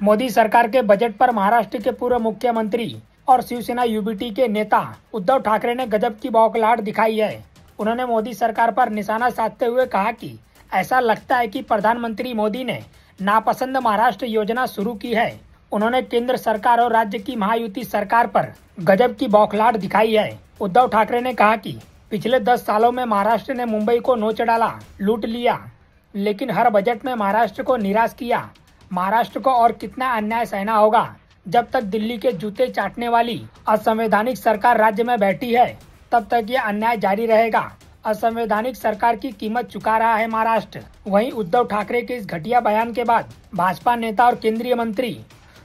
मोदी सरकार के बजट पर महाराष्ट्र के पूर्व मुख्यमंत्री और शिवसेना यूबीटी के नेता उद्धव ठाकरे ने गजब की बौखलाहट दिखाई है। उन्होंने मोदी सरकार पर निशाना साधते हुए कहा कि ऐसा लगता है कि प्रधानमंत्री मोदी ने नापसंद महाराष्ट्र योजना शुरू की है। उन्होंने केंद्र सरकार और राज्य की महायुति सरकार पर गजब की बौखलाहट दिखाई है। उद्धव ठाकरे ने कहा कि पिछले 10 सालों में महाराष्ट्र ने मुंबई को नोच डाला, लूट लिया, लेकिन हर बजट में महाराष्ट्र को निराश किया। महाराष्ट्र को और कितना अन्याय सहना होगा। जब तक दिल्ली के जूते चाटने वाली असंवैधानिक सरकार राज्य में बैठी है, तब तक ये अन्याय जारी रहेगा। असंवैधानिक सरकार की कीमत चुका रहा है महाराष्ट्र। वहीं उद्धव ठाकरे के इस घटिया बयान के बाद भाजपा नेता और केंद्रीय मंत्री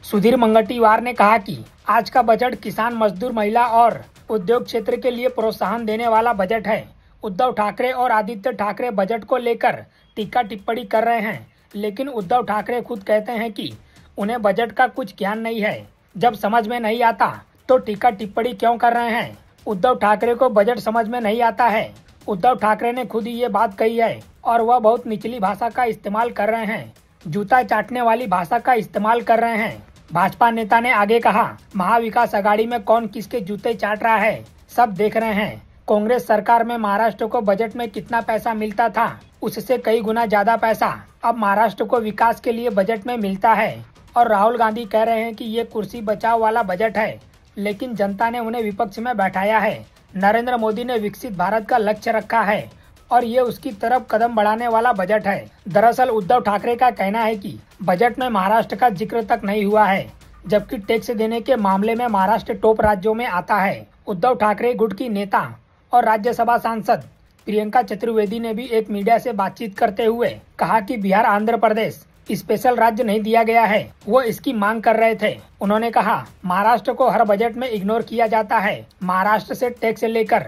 सुधीर मुनगंटीवार ने कहा कि आज का बजट किसान, मजदूर, महिला और उद्योग क्षेत्र के लिए प्रोत्साहन देने वाला बजट है। उद्धव ठाकरे और आदित्य ठाकरे बजट को लेकर टीका टिप्पणी कर रहे हैं, लेकिन उद्धव ठाकरे खुद कहते हैं कि उन्हें बजट का कुछ ज्ञान नहीं है। जब समझ में नहीं आता तो टीका टिप्पणी क्यों कर रहे हैं। उद्धव ठाकरे को बजट समझ में नहीं आता है। उद्धव ठाकरे ने खुद ही ये बात कही है और वह बहुत निचली भाषा का इस्तेमाल कर रहे हैं, जूता चाटने वाली भाषा का इस्तेमाल कर रहे हैं। भाजपा नेता ने आगे कहा, महाविकास आघाड़ी में कौन किसके जूते चाट रहा है, सब देख रहे हैं। कांग्रेस सरकार में महाराष्ट्र को बजट में कितना पैसा मिलता था, उससे कई गुना ज्यादा पैसा अब महाराष्ट्र को विकास के लिए बजट में मिलता है। और राहुल गांधी कह रहे हैं कि ये कुर्सी बचाओ वाला बजट है, लेकिन जनता ने उन्हें विपक्ष में बैठाया है। नरेंद्र मोदी ने विकसित भारत का लक्ष्य रखा है और ये उसकी तरफ कदम बढ़ाने वाला बजट है। दरअसल उद्धव ठाकरे का कहना है कि बजट में महाराष्ट्र का जिक्र तक नहीं हुआ है, जबकि टैक्स देने के मामले में महाराष्ट्र टॉप राज्यों में आता है। उद्धव ठाकरे गुट की नेता और राज्यसभा सांसद प्रियंका चतुर्वेदी ने भी एक मीडिया से बातचीत करते हुए कहा कि बिहार, आंध्र प्रदेश स्पेशल राज्य नहीं दिया गया है, वो इसकी मांग कर रहे थे। उन्होंने कहा, महाराष्ट्र को हर बजट में इग्नोर किया जाता है। महाराष्ट्र से टैक्स लेकर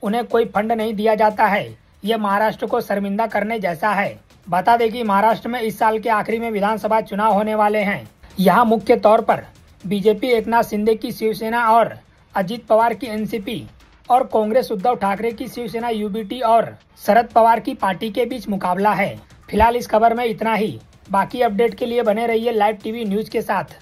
उन्हें कोई फंड नहीं दिया जाता है। ये महाराष्ट्र को शर्मिंदा करने जैसा है। बता दें कि महाराष्ट्र में इस साल के आखिरी में विधानसभा चुनाव होने वाले हैं। यहाँ मुख्य तौर पर बीजेपी एकनाथ शिंदे की शिवसेना और अजित पवार की एनसीपी और कांग्रेस उद्धव ठाकरे की शिवसेना यूबीटी और शरद पवार की पार्टी के बीच मुकाबला है। फिलहाल इस खबर में इतना ही। बाकी अपडेट के लिए बने रहिए लाइव टीवी न्यूज के साथ।